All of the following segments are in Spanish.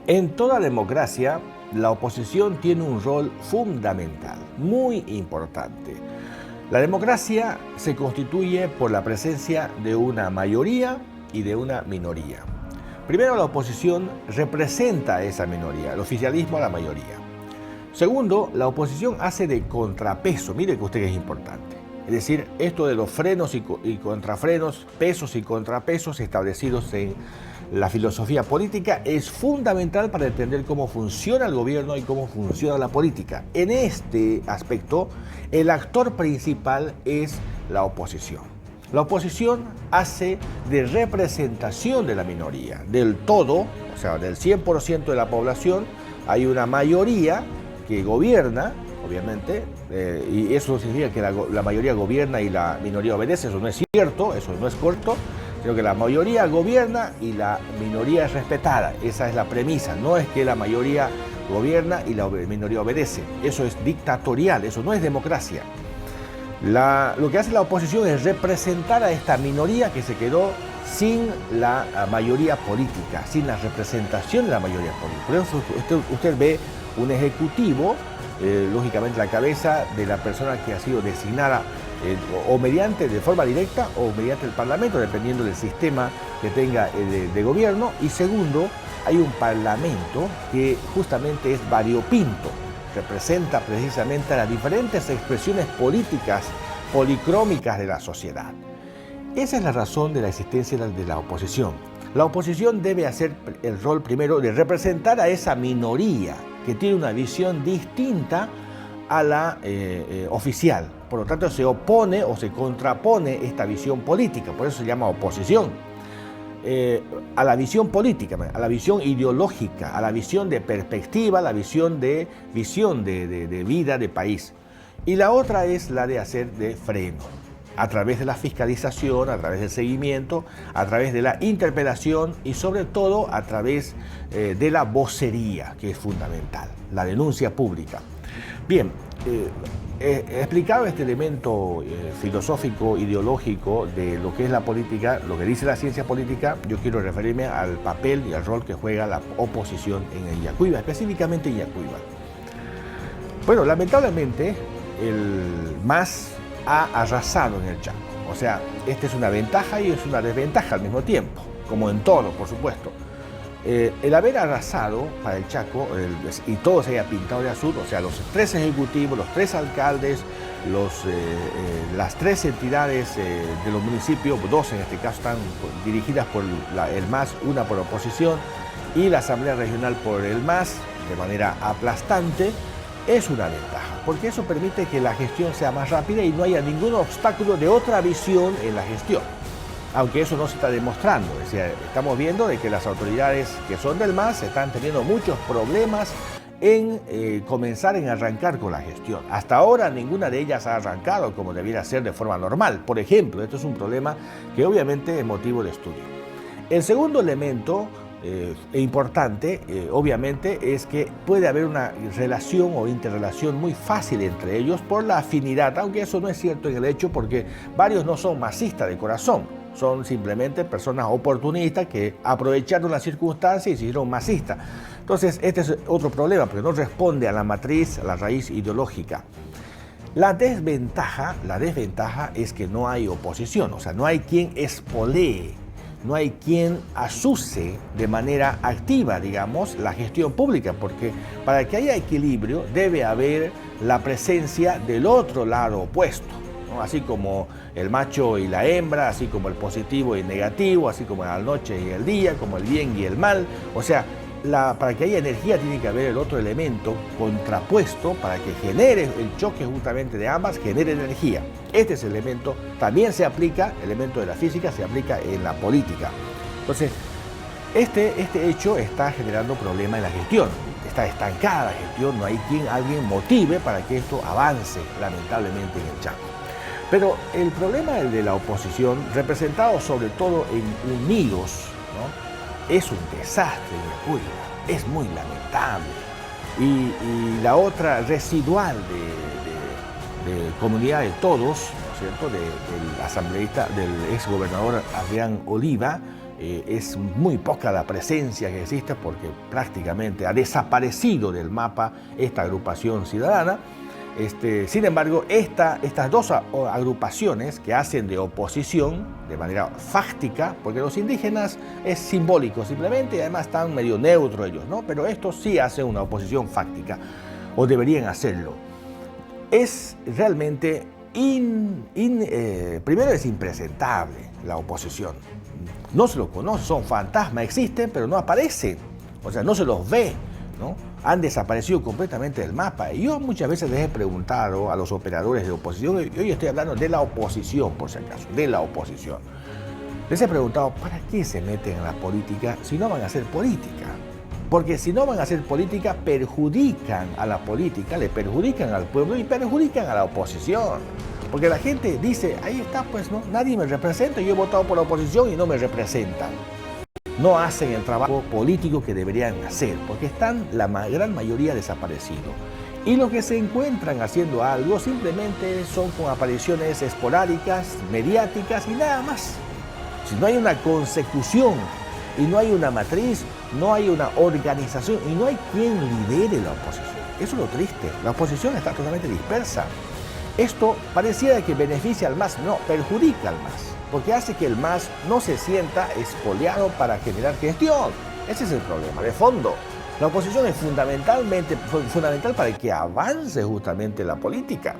En toda democracia, la oposición tiene un rol fundamental, muy importante. La democracia se constituye por la presencia de una mayoría y de una minoría. Primero, la oposición representa a esa minoría, el oficialismo a la mayoría. Segundo, la oposición hace de contrapeso, mire que usted es importante. Es decir, esto de los frenos y contrafrenos, pesos y contrapesos establecidos en la filosofía política es fundamental para entender cómo funciona el gobierno y cómo funciona la política. En este aspecto, el actor principal es la oposición. La oposición hace de representación de la minoría, del todo, o sea, del 100% de la población, hay una mayoría que gobierna, obviamente, y eso significa que la mayoría gobierna y la minoría obedece. Eso no es cierto, eso no es correcto, sino que la mayoría gobierna y la minoría es respetada. Esa es la premisa, no es que la mayoría gobierna y la minoría obedece. Eso es dictatorial, eso no es democracia. Lo que hace la oposición es representar a esta minoría que se quedó sin la mayoría política, sin la representación de la mayoría política. Por eso usted ve un ejecutivo, lógicamente la cabeza de la persona que ha sido designada o mediante, de forma directa o mediante el Parlamento, dependiendo del sistema que tenga de gobierno. Y segundo, hay un Parlamento que justamente es variopinto, representa precisamente las diferentes expresiones políticas policrómicas de la sociedad. Esa es la razón de la existencia de la oposición. La oposición debe hacer el rol primero de representar a esa minoría que tiene una visión distinta a la oficial. Por lo tanto, se opone o se contrapone esta visión política, por eso se llama oposición. A la visión política, a la visión ideológica, a la visión de perspectiva, a la visión de vida, de país. Y la otra es la de hacer de freno, a través de la fiscalización, a través del seguimiento, a través de la interpelación y sobre todo a través de la vocería, que es fundamental, la denuncia pública. Bien, explicado este elemento filosófico, ideológico de lo que es la política, lo que dice la ciencia política, yo quiero referirme al papel y al rol que juega la oposición en el Yacuiba, específicamente en Yacuiba. Bueno, lamentablemente el MAS ha arrasado en el Chaco. O sea, esta es una ventaja y es una desventaja al mismo tiempo, como en todo, por supuesto. El haber arrasado para el Chaco y todo se haya pintado de azul, o sea, los tres ejecutivos, los tres alcaldes, las tres entidades de los municipios, dos en este caso están dirigidas por el MAS, una por oposición, y la Asamblea Regional por el MAS, de manera aplastante, es una ventaja, porque eso permite que la gestión sea más rápida y no haya ningún obstáculo de otra visión en la gestión. Aunque eso no se está demostrando, es decir, estamos viendo de que las autoridades que son del MAS están teniendo muchos problemas en comenzar, en arrancar con la gestión. Hasta ahora ninguna de ellas ha arrancado como debiera ser de forma normal. Por ejemplo, esto es un problema que obviamente es motivo de estudio. El segundo elemento importante, obviamente, es que puede haber una relación o interrelación muy fácil entre ellos por la afinidad, aunque eso no es cierto en el hecho, porque varios no son masistas de corazón. Son simplemente personas oportunistas que aprovecharon la circunstancia y se hicieron masistas. Entonces, este es otro problema, porque no responde a la matriz, a la raíz ideológica. La desventaja es que no hay oposición, o sea, no hay quien espolee, no hay quien asuse de manera activa, digamos, la gestión pública, porque para que haya equilibrio debe haber la presencia del otro lado opuesto, ¿no? Así como el macho y la hembra, así como el positivo y el negativo, así como la noche y el día, como el bien y el mal. O sea, para que haya energía tiene que haber el otro elemento contrapuesto para que genere el choque justamente de ambas, genere energía. Este es el elemento, también se aplica, el elemento de la física se aplica en la política. Entonces, este hecho está generando problemas en la gestión. Está estancada la gestión, no hay alguien motive para que esto avance, lamentablemente, en el Chaco. Pero el problema de la oposición, representado sobre todo en Unidos, ¿no?, es un desastre en Yacuiba, es muy lamentable. Y la otra residual de Comunidad de Todos, ¿no es cierto?, del asambleísta, del exgobernador Adrián Oliva, es muy poca la presencia que existe porque prácticamente ha desaparecido del mapa esta agrupación ciudadana. Sin embargo, estas dos agrupaciones que hacen de oposición de manera fáctica, porque los indígenas es simbólico simplemente y además están medio neutros ellos, ¿no? Pero estos sí hacen una oposición fáctica, o deberían hacerlo. Es realmente, primero es impresentable la oposición. No se los conoce, son fantasmas, existen, pero no aparecen. O sea, no se los ve, ¿no? Han desaparecido completamente del mapa. Y yo muchas veces les he preguntado a los operadores de oposición, y hoy estoy hablando de la oposición, por si acaso, de la oposición. Les he preguntado, ¿para qué se meten en la política si no van a hacer política? Porque si no van a hacer política, perjudican a la política, le perjudican al pueblo y perjudican a la oposición. Porque la gente dice, ahí está, pues no, nadie me representa, yo he votado por la oposición y no me representan. No hacen el trabajo político que deberían hacer, porque están la gran mayoría desaparecidos. Y los que se encuentran haciendo algo simplemente son con apariciones esporádicas, mediáticas y nada más. Si no hay una consecución y no hay una matriz, no hay una organización y no hay quien lidere la oposición. Eso es lo triste, la oposición está totalmente dispersa. Esto pareciera que beneficia al MAS, no, perjudica al MAS, porque hace que el MAS no se sienta expoliado para generar gestión. Ese es el problema, de fondo. La oposición es fundamental para que avance justamente la política.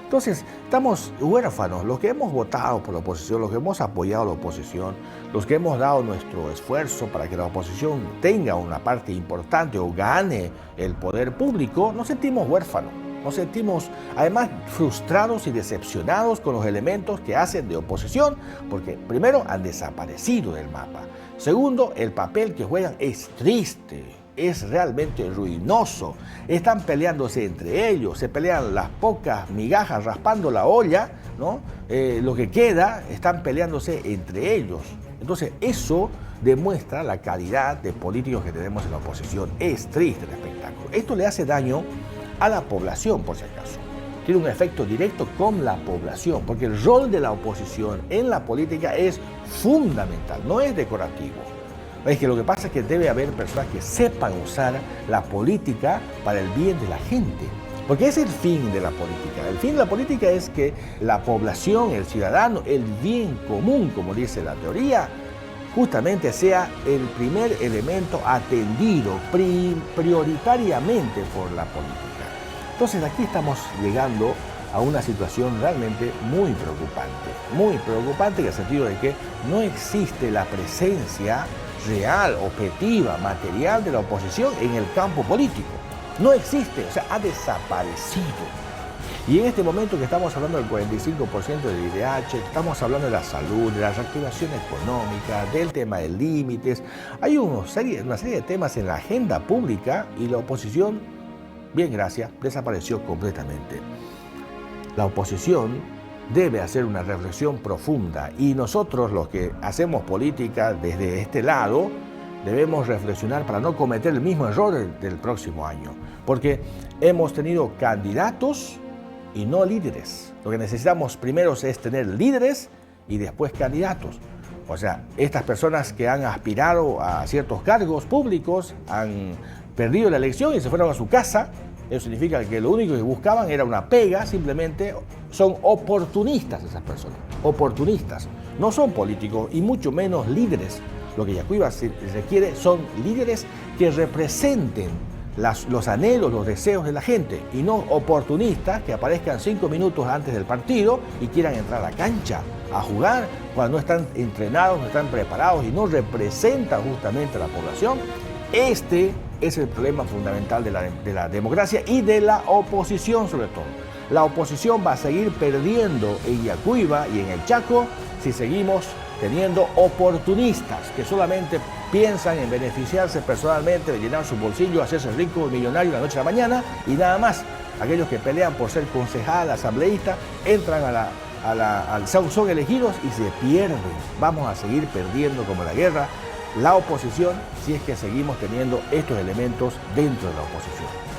Entonces, estamos huérfanos, los que hemos votado por la oposición, los que hemos apoyado a la oposición, los que hemos dado nuestro esfuerzo para que la oposición tenga una parte importante o gane el poder público, nos sentimos huérfanos. Nos sentimos además frustrados y decepcionados con los elementos que hacen de oposición, porque primero han desaparecido del mapa. Segundo, el papel que juegan es triste, es realmente ruinoso. Están peleándose entre ellos, se pelean las pocas migajas raspando la olla, ¿no? Lo que queda, están peleándose entre ellos. Entonces eso demuestra la calidad de políticos que tenemos en la oposición. Es triste el espectáculo. Esto le hace daño a la población, por si acaso. Tiene un efecto directo con la población, porque el rol de la oposición en la política es fundamental, no es decorativo. Es que lo que pasa es que debe haber personas que sepan usar la política para el bien de la gente, porque es el fin de la política. El fin de la política es que la población, el ciudadano, el bien común, como dice la teoría, justamente sea el primer elemento atendido prioritariamente por la política. Entonces aquí estamos llegando a una situación realmente muy preocupante en el sentido de que no existe la presencia real, objetiva, material de la oposición en el campo político. No existe, o sea, ha desaparecido. Y en este momento que estamos hablando del 45% del IDH, estamos hablando de la salud, de la reactivación económica, del tema de límites, hay una serie de temas en la agenda pública y la oposición, bien gracias, desapareció completamente. La oposición debe hacer una reflexión profunda y nosotros los que hacemos política desde este lado debemos reflexionar para no cometer el mismo error del próximo año, porque hemos tenido candidatos y no líderes. Lo que necesitamos primero es tener líderes y después candidatos. O sea, estas personas que han aspirado a ciertos cargos públicos han perdido la elección y se fueron a su casa. Eso significa que lo único que buscaban era una pega, simplemente son oportunistas esas personas. Oportunistas. No son políticos y mucho menos líderes. Lo que Yacuiba requiere son líderes que representen los anhelos, los deseos de la gente y no oportunistas que aparezcan 5 minutos antes del partido y quieran entrar a la cancha a jugar cuando no están entrenados, no están preparados y no representan justamente a la población. Este es el problema fundamental de la democracia y de la oposición sobre todo. La oposición va a seguir perdiendo en Yacuiba y en el Chaco si seguimos teniendo oportunistas que solamente piensan en beneficiarse personalmente, de llenar su bolsillo, hacerse rico y millonario de la noche a la mañana y nada más. Aquellos que pelean por ser concejal, asambleísta, entran son elegidos y se pierden. Vamos a seguir perdiendo como la guerra la oposición si es que seguimos teniendo estos elementos dentro de la oposición.